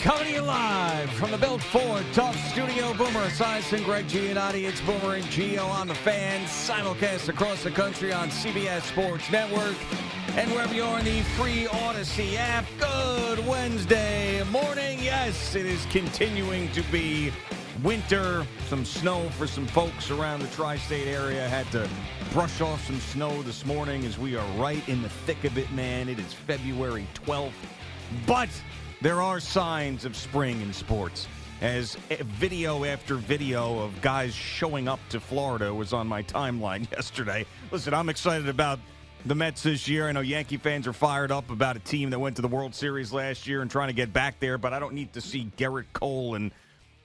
Coming to you live from the Built Ford Tough Studio. Boomer Esiason, Greg Giannotti. It's Boomer and Gio on the Fan. Simulcast across the country on CBS Sports Network. And wherever you are in the free Odyssey app. Good Wednesday morning. Yes, it is continuing to be winter. Some snow for some folks around the tri-state area. Had to brush off some snow this morning as we are right in the thick of it, man. It is February 12th. But there are signs of spring in sports, as video after video of guys showing up to Florida was on my timeline yesterday. Listen, I'm excited about the Mets this year. I know Yankee fans are fired up about a team that went to the World Series last year and trying to get back there, but I don't need to see Garrett Cole and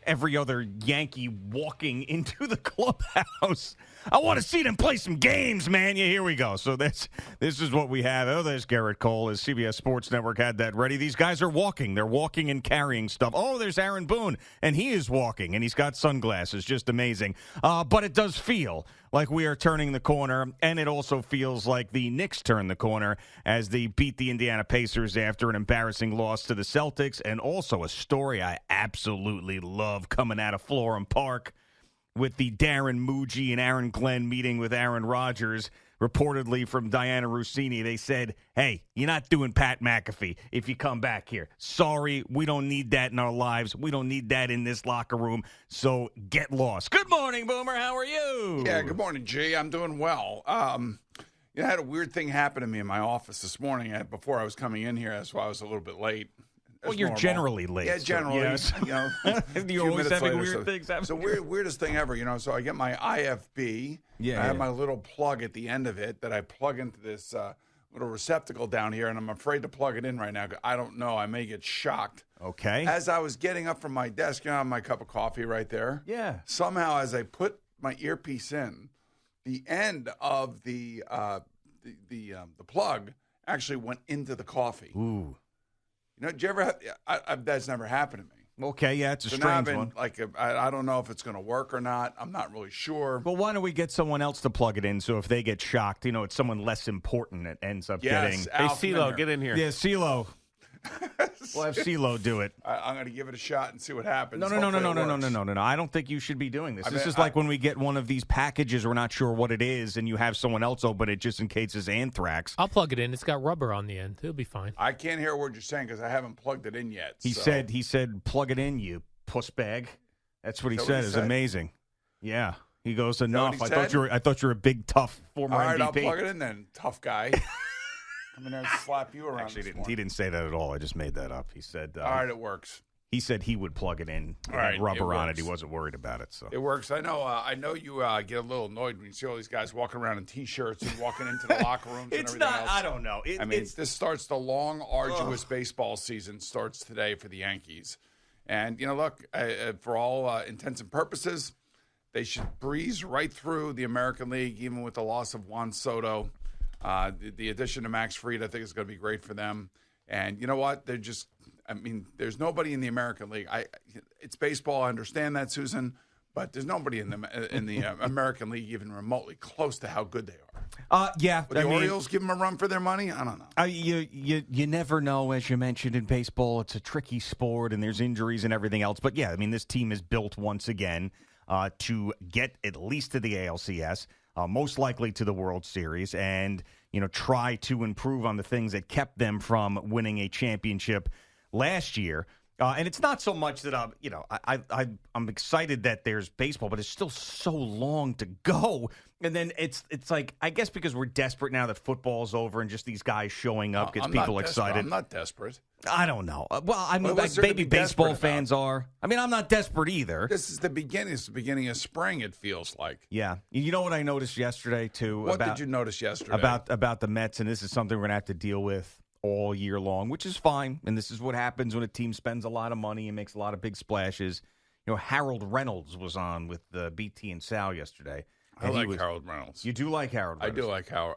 every other Yankee walking into the clubhouse. I want to see them play some games, man. Yeah, here we go. So this is what we have. Oh, there's Garrett Cole, as CBS Sports Network had that ready. These guys are walking. They're walking and carrying stuff. Oh, there's Aaron Boone, and he is walking, and he's got sunglasses. Just amazing. But it does feel like we are turning the corner, and it also feels like the Knicks turned the corner as they beat the Indiana Pacers after an embarrassing loss to the Celtics, and also a story I absolutely love coming out of Florham Park with the Darren Muji and Aaron Glenn meeting with Aaron Rodgers, reportedly from Diana Rossini. They said, hey, you're not doing Pat McAfee if you come back here. Sorry, we don't need that in our lives. We don't need that in this locker room, so get lost. Good morning, Boomer. How are you? Yeah, good morning, G. I'm doing well. I had a weird thing happen to me in my office this morning before I was coming in here. That's why I was a little bit late. Well, you're generally late. Yeah, generally. So, yes. You're always having weird things happen. So weirdest thing ever, So I get my IFB. I have my little plug at the end of it that I plug into this little receptacle down here, and I'm afraid to plug it in right now. I don't know. I may get shocked. Okay. As I was getting up from my desk, I have my cup of coffee right there. Yeah. Somehow, as I put my earpiece in, the end of the plug actually went into the coffee. Ooh. Did you ever have, that's never happened to me. Okay, yeah, it's a strange one. I don't know if it's going to work or not. I'm not really sure. Well, why don't we get someone else to plug it in, so if they get shocked, it's someone less important that ends up getting. Hey, CeeLo, get in here. Yeah, CeeLo. We'll have CeeLo do it. I'm going to give it a shot and see what happens. No. I don't think you should be doing this. This is like when we get one of these packages, we're not sure what it is, and you have someone else open it just in case it's anthrax. I'll plug it in. It's got rubber on the end. It'll be fine. I can't hear a word you're saying because I haven't plugged it in yet. He said, plug it in, you puss bag. That's what he said. It's amazing. Yeah. He goes, enough. I thought you were a big, tough former MVP. All right, I'll plug it in then, tough guy. I'm going to slap you around. Actually, he didn't say that at all. I just made that up. He said, all right, it works. He said he would plug it in. All right, rubber on it. He wasn't worried about it. So it works. I know you get a little annoyed when you see all these guys walking around in T-shirts and walking into the locker rooms. It's and everything not. else. I don't know. This starts the long, arduous baseball season. Starts today for the Yankees, and look, for all intents and purposes, they should breeze right through the American League, even with the loss of Juan Soto. The addition of Max Fried, I think, is going to be great for them. And you know what? There's nobody in the American League. It's baseball. I understand that, Susan, but there's nobody in the American League even remotely close to how good they are. Yeah. Would the Orioles give them a run for their money? I don't know. You never know, as you mentioned in baseball. It's a tricky sport, and there's injuries and everything else. But yeah, this team is built once again to get at least to the ALCS. Most likely to the World Series, and try to improve on the things that kept them from winning a championship last year. And it's not so much that I'm excited that there's baseball, but it's still so long to go. And then it's like, I guess because we're desperate now that football's over and just these guys showing up gets people excited. I'm not desperate. I don't know. Well, maybe baseball fans are. I'm not desperate either. This is the beginning. It's the beginning of spring, it feels like. Yeah. You know what I noticed yesterday, too? What did you notice yesterday? About the Mets, and this is something we're going to have to deal with all year long, which is fine. And this is what happens when a team spends a lot of money and makes a lot of big splashes. Harold Reynolds was on with BT and Sal yesterday. I like Harold Reynolds. You do like Harold Reynolds? I do like Harold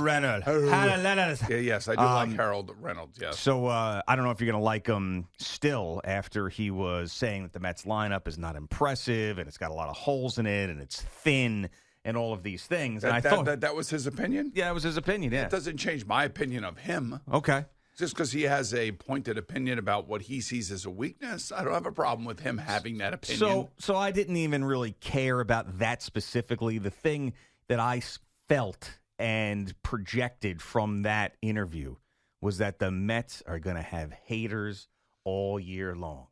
Reynolds. Harold Reynolds. Yes, I do like Harold Reynolds, yes. So I don't know if you're going to like him still after he was saying that the Mets lineup is not impressive and it's got a lot of holes in it and it's thin and all of these things. And I thought that was his opinion? Yeah, it was his opinion, yeah. It doesn't change my opinion of him. Okay. just because he has a pointed opinion about what he sees as a weakness, I don't have a problem with him having that opinion. So I didn't even really care about that specifically. The thing that I felt and projected from that interview was that the Mets are going to have haters all year long.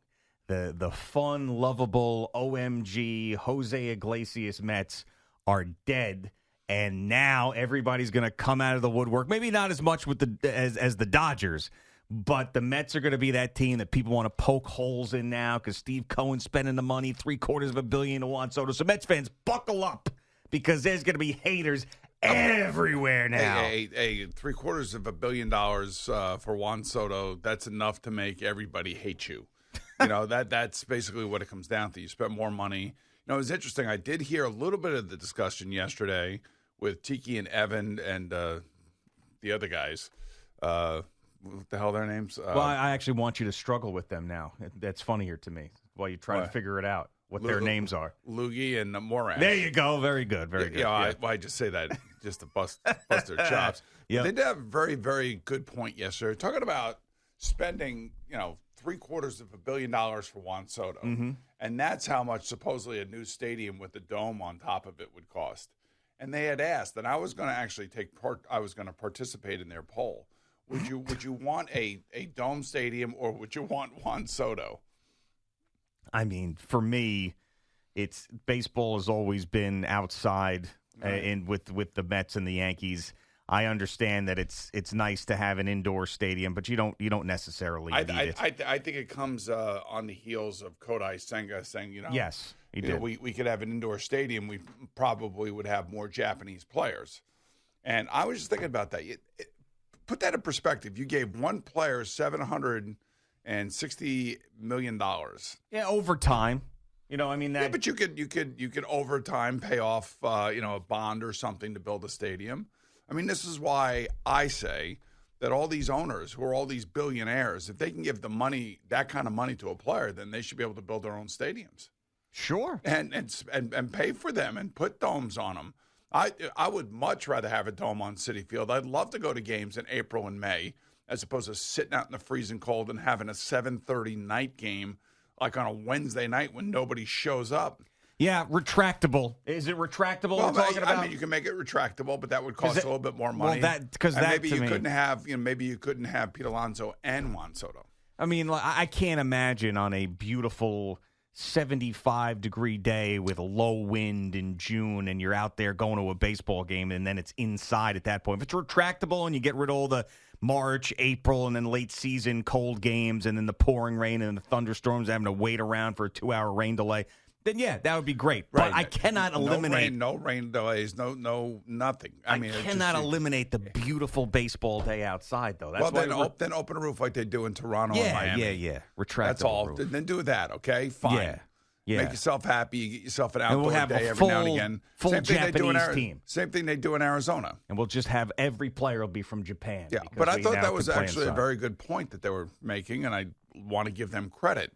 The fun, lovable OMG Jose Iglesias Mets are dead. And now everybody's going to come out of the woodwork. Maybe not as much with as the Dodgers, but the Mets are going to be that team that people want to poke holes in now because Steve Cohen's spending the money, $750 million to Juan Soto. So Mets fans, buckle up because there's going to be haters everywhere now. Hey, $750 million for Juan Soto, that's enough to make everybody hate you. That's basically what it comes down to. You spend more money. It was interesting. I did hear a little bit of the discussion yesterday with Tiki and Evan and the other guys. What the hell are their names? Well, I actually want you to struggle with them now. That's funnier to me while you try to figure it out, what their names are. Loogie and Moran. There you go. Very good. Very good. I just say that just to bust their chops. Yep. They did have a very, very good point yesterday. Talking about spending, $750 million for Juan Soto. Mm-hmm. And that's how much supposedly a new stadium with a dome on top of it would cost. And they had asked, and I was going to actually take part. I was going to participate in their poll. Would you want a dome stadium or would you want Juan Soto? I mean, for me, it's baseball has always been outside, right. With the Mets and the Yankees. I understand that it's nice to have an indoor stadium, but you don't necessarily need it. I think it comes on the heels of Kodai Senga saying, yes, he did. We could have an indoor stadium. We probably would have more Japanese players. And I was just thinking about that. Put that in perspective. You gave one player $760 million. Yeah, over time. That. But you could over time pay off a bond or something to build a stadium. I mean, this is why I say that all these owners who are all these billionaires, if they can give the money, that kind of money to a player, then they should be able to build their own stadiums. Sure. And pay for them and put domes on them. I would much rather have a dome on Citi Field. I'd love to go to games in April and May as opposed to sitting out in the freezing cold and having a 7:30 night game like on a Wednesday night when nobody shows up. Yeah, retractable. Is it retractable? Well, we're talking about? I mean, you can make it retractable, but that would cost a little bit more money. Well, maybe you couldn't have, maybe you couldn't have Pete Alonso and Juan Soto. I mean, I can't imagine on a beautiful 75-degree day with a low wind in June, and you're out there going to a baseball game, and then it's inside at that point. If it's retractable and you get rid of all the March, April, and then late season cold games, and then the pouring rain and the thunderstorms having to wait around for a 2-hour rain delay. Then, yeah, that would be great. Right. But I cannot eliminate. No rain delays, no nothing. I mean, cannot eliminate the beautiful baseball day outside, though. That's then open a roof like they do in Toronto and Miami. Yeah. Retractable That's all. Roof. Then do that, okay? Fine. Yeah. Make yourself happy. You get yourself an outdoor day every now and again. Full Japanese team. Same thing they do in Arizona. And we'll just have every player will be from Japan. Yeah, but I thought that was actually a very good point that they were making, and I want to give them credit.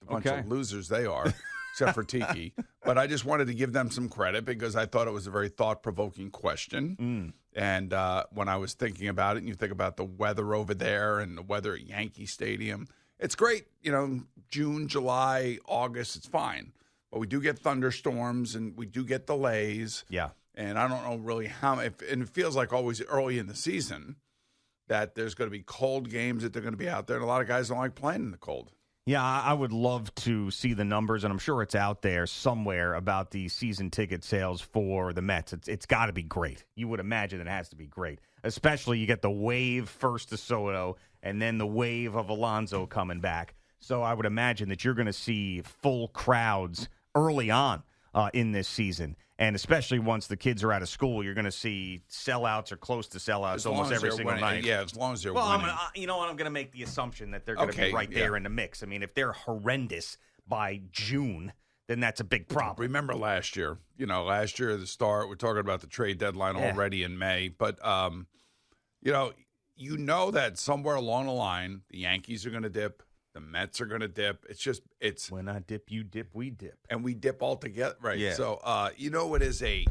The bunch of losers they are. Except for Tiki. But I just wanted to give them some credit because I thought it was a very thought-provoking question. And when I was thinking about it, and you think about the weather over there and the weather at Yankee Stadium, it's great. June, July, August, it's fine. But we do get thunderstorms and we do get delays. Yeah. And I don't know really how. And it feels like always early in the season that there's going to be cold games that they're going to be out there. And a lot of guys don't like playing in the cold. Yeah, I would love to see the numbers, and I'm sure it's out there somewhere about the season ticket sales for the Mets. It's got to be great. You would imagine it has to be great, especially you get the wave first to Soto and then the wave of Alonso coming back. So I would imagine that you're going to see full crowds early on in this season. And especially once the kids are out of school, you're going to see sellouts or close to sellouts almost every single night. Yeah, as long as they're winning. I'm going to make the assumption that they're going to be right there in the mix. I mean, if they're horrendous by June, then that's a big problem. Remember last year, the start, we're talking about the trade deadline already in May. But, that somewhere along the line, the Yankees are going to dip. The Mets are going to dip. It's when I dip, you dip, we dip, and we dip all together, right? Yeah. So, what is the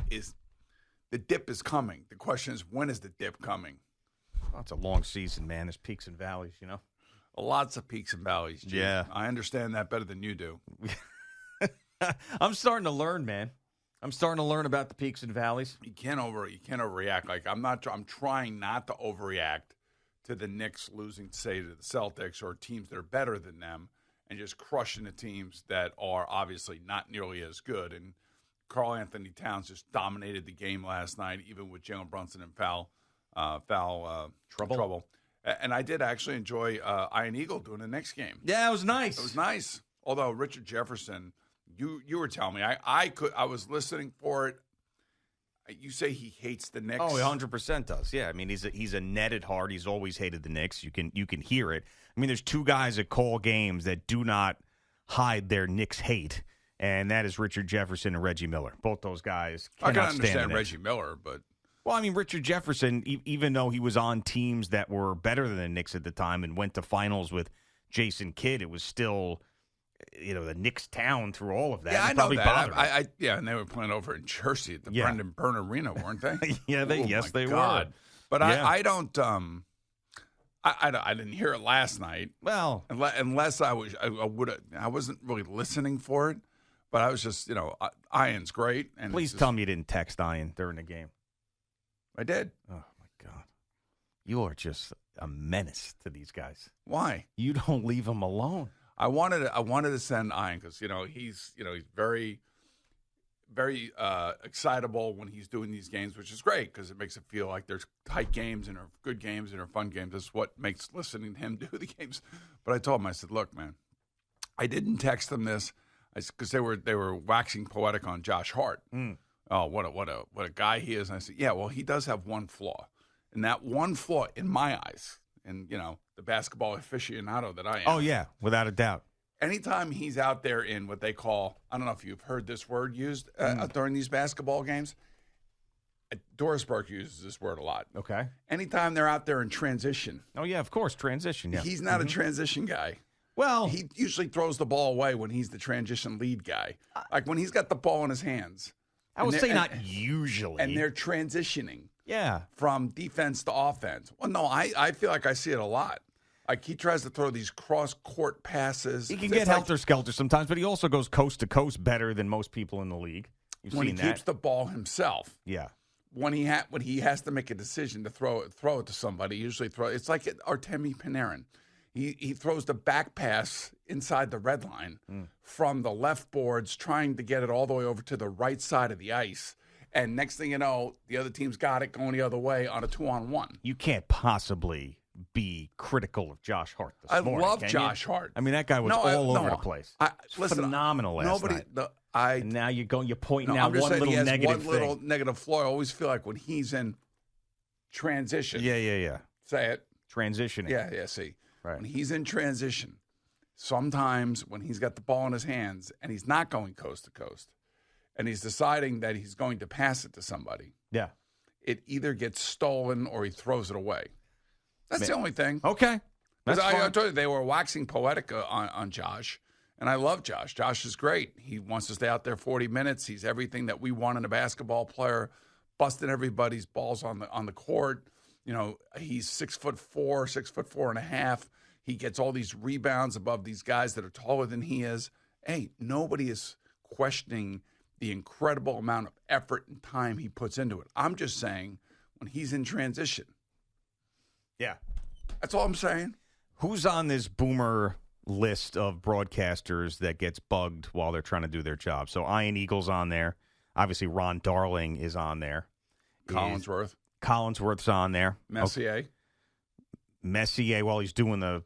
dip is coming. The question is, when is the dip coming? it's a long season, man. There's peaks and valleys, Lots of peaks and valleys. Gene. Yeah. I understand that better than you do. I'm starting to learn, man. I'm starting to learn about the peaks and valleys. You can't overreact. Like I'm trying not to overreact to the Knicks losing, say, to the Celtics or teams that are better than them, and just crushing the teams that are obviously not nearly as good. And Karl Anthony Towns just dominated the game last night, even with Jalen Brunson in foul trouble. And I did actually enjoy Ian Eagle doing the Knicks game. Yeah, it was nice. It was nice. Although Richard Jefferson, you were telling me, I was listening for it. You say he hates the Knicks. Oh, he 100% does. Yeah, I mean he's a netted heart. He's always hated the Knicks. You can hear it. I mean, there's two guys that call games that do not hide their Knicks hate, and that is Richard Jefferson and Reggie Miller. Both those guys I cannot can stand understand the Knicks. Reggie Miller, but Well, I mean, Richard Jefferson, even though he was on teams that were better than the Knicks at the time and went to finals with Jason Kidd, it was still, the Knicks town through all of that. yeah, It I know probably that. bothered him. Yeah, and they were playing over in Jersey at the Yeah. Brendan Byrne Arena, weren't they? Yeah, Oh, yes, my they God. were. But Yeah. I don't. I didn't hear it last night. Well, Unless I wasn't really listening for it, but I was just, Ian's great. And please tell me you didn't text Ian during the game. I did. Oh, my God. You are just a menace to these guys. Why? You don't leave them alone. I wanted to send Ian because he's very, very excitable when he's doing these games, which is great because it makes it feel like there's tight games and are good games and are fun games. That's what makes listening to him do the games. But I told him, I said, look, man, I didn't text them this because they were waxing poetic on Josh Hart. Oh, what a guy he is. And I said, yeah, well, he does have one flaw, and that one flaw in my eyes, and the basketball aficionado that I am. Oh, yeah, without a doubt. Anytime he's out there in what they call, I don't know if you've heard this word used during these basketball games. Doris Burke uses this word a lot. Okay. Anytime they're out there in transition. Oh, yeah, of course, transition, yeah. He's not a transition guy. Well, He usually throws the ball away when he's the transition lead guy. Like when he's got the ball in his hands. I would and say they're- not usually. And they're transitioning yeah. from defense to offense. Well, no, I feel like I see it a lot. Like he tries to throw these cross-court passes. He can It's get like helter-skelter sometimes, but he also goes coast to coast better than most people in the league. You've when he seen keeps that. the ball himself. Yeah. When he has to make a decision to throw it to somebody, usually it's like Artemi Panarin. He throws the back pass inside the red line from the left boards, trying to get it all the way over to the right side of the ice. And next thing you know, the other team's got it going the other way on a 2-on-1. You can't possibly be critical of Josh Hart this morning. I love can Josh you? Hart. I mean, that guy was all over the place. Listen, phenomenal last night. And now you're pointing out I'm just one saying little he has negative one little thing. negative flaw. I always feel like when he's in transition. Yeah. Say it. Transitioning. Yeah, see. Right. When he's in transition, sometimes when he's got the ball in his hands and he's not going coast to coast and he's deciding that he's going to pass it to somebody, Yeah. it either gets stolen or he throws it away. That's the only thing. Okay. That's I fine. told you, they were waxing poetic on Josh, and I love Josh. Josh is great. He wants to stay out there 40 minutes. He's everything that we want in a basketball player, busting everybody's balls on the court. He's 6'4", 6'4.5". He gets all these rebounds above these guys that are taller than he is. Hey, nobody is questioning the incredible amount of effort and time he puts into it. I'm just saying when he's in transition. Yeah. That's all I'm saying. Who's on this boomer list of broadcasters that gets bugged while they're trying to do their job? So Ian Eagle's on there. Obviously, Ron Darling is on there. Collinsworth's on there. Messier. Messier, while he's doing the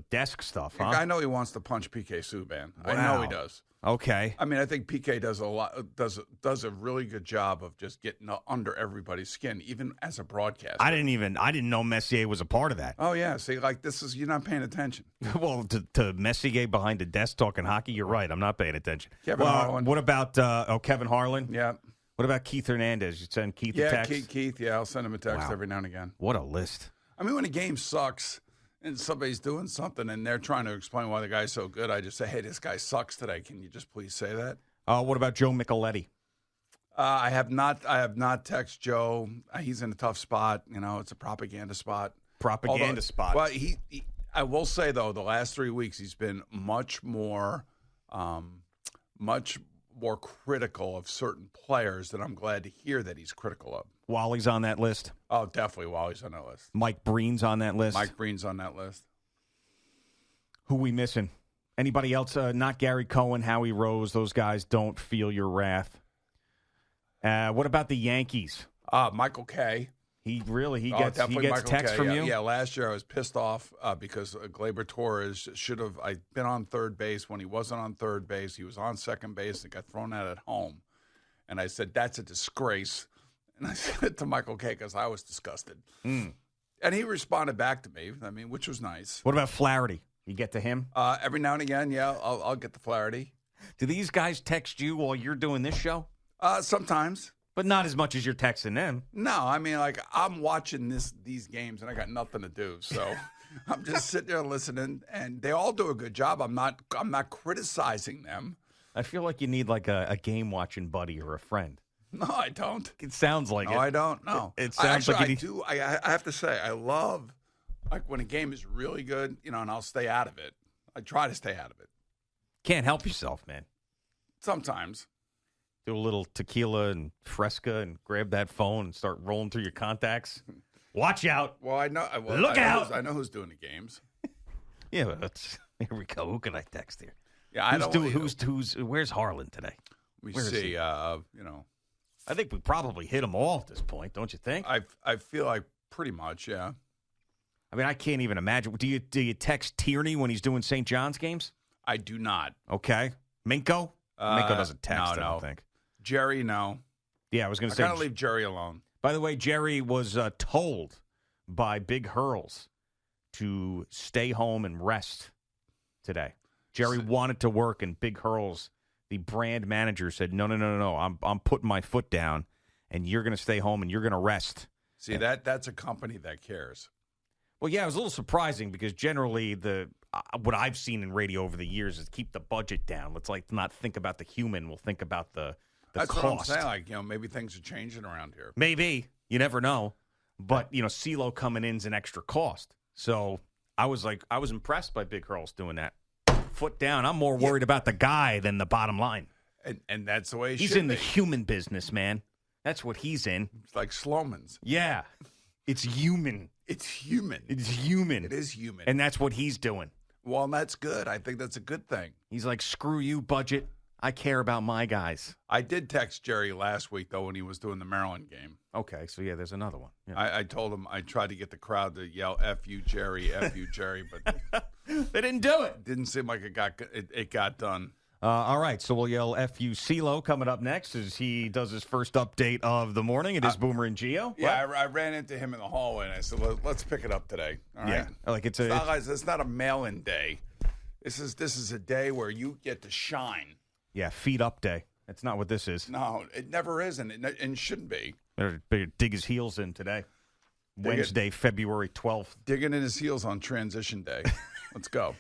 desk stuff, huh? I know he wants to punch PK Subban. I know he does. Okay. I mean, I think PK does a really good job of just getting under everybody's skin, even as a broadcaster. I didn't know Messier was a part of that. Oh yeah, see, like you're not paying attention. Well, to Messier behind the desk talking hockey, you're right. I'm not paying attention. Kevin Harlan. What about Kevin Harlan? Yeah. What about Keith Hernandez? You send Keith a text? Keith. Yeah, I'll send him a text Wow. every now and again. What a list. I mean, when a game sucks and somebody's doing something and they're trying to explain why the guy's so good, I just say, hey, this guy sucks today. Can you just please say that? What about Joe Micheletti? I have not texted Joe. He's in a tough spot. It's a propaganda spot. Spot. Well, I will say though, the last 3 weeks he's been much more critical of certain players that I'm glad to hear that he's critical of. Wally's on that list. Oh, definitely Wally's on that list. Mike Breen's on that list. Mike Breen's on that list. Who we missing? Anybody else? Not Gary Cohen, Howie Rose. Those guys don't feel your wrath. What about the Yankees? Michael Kay. He gets texts from you? Yeah, last year I was pissed off because Gleyber Torres should have been on third base when he wasn't on third base. He was on second base and got thrown out at home. And I said, that's a disgrace. And I said it to Michael Kay because I was disgusted. And he responded back to me, which was nice. What about Flaherty? You get to him? Every now and again, yeah, I'll get the Flaherty. Do these guys text you while you're doing this show? Sometimes. But not as much as you're texting them. No, I'm watching these games and I got nothing to do, so I'm just sitting there listening. And they all do a good job. I'm not criticizing them. I feel like you need like a game watching buddy or a friend. No, I don't. It sounds like it. No, I don't. No, it sounds like I do. I have to say, I love when a game is really good, and I'll stay out of it. I try to stay out of it. Can't help yourself, man. Sometimes. Do a little tequila and Fresca and grab that phone and start rolling through your contacts. Watch out. Well, I know. Look out. I know who's doing the games. Yeah, here we go. Who can I text here? Yeah, where's Harlan today? We see. I think we probably hit them all at this point, don't you think? I feel like pretty much, yeah. I can't even imagine. Do you text Tierney when he's doing St. John's games? I do not. Okay. Minko? Minko doesn't text, no. I don't think. Jerry, no. Yeah, I was going to say. I gotta leave Jerry alone. By the way, Jerry was told by Big Hurls to stay home and rest today. Jerry wanted to work, and Big Hurls, the brand manager, said, no. I'm putting my foot down, and you're going to stay home, and you're going to rest. See, that's a company that cares. Well, yeah, it was a little surprising because generally what I've seen in radio over the years is keep the budget down. Let's not think about the human. We'll think about the That's cost. what I'm saying. Maybe things are changing around here. Maybe. You never know. But, CeeLo coming in is an extra cost. So I was impressed by Big Hurls doing that. Foot down. I'm more worried about the guy than the bottom line. And that's the way he's in the human business, man. That's what he's in. It's like Sloman's. Yeah. It's human. It's human. It's human. It is human. And that's what he's doing. Well, that's good. I think that's a good thing. He's like, screw you, budget. I care about my guys. I did text Jerry last week, though, when he was doing the Maryland game. Okay, so yeah, there's another one. Yeah. I told him, I tried to get the crowd to yell, F you, Jerry, F you, Jerry, but they didn't do it. Didn't seem like it got done. All right, so we'll yell F you, CeeLo coming up next as he does his first update of the morning. It is Boomer and Gio. Yeah, I ran into him in the hallway, and I said, let's pick it up today. All right? Like it's not a mail-in day. This is a day where you get to shine. Yeah, feet up day. That's not what this is. No, it never is, and it shouldn't be. Better dig his heels in today. Wednesday, February 12th. Digging in his heels on transition day. Let's go.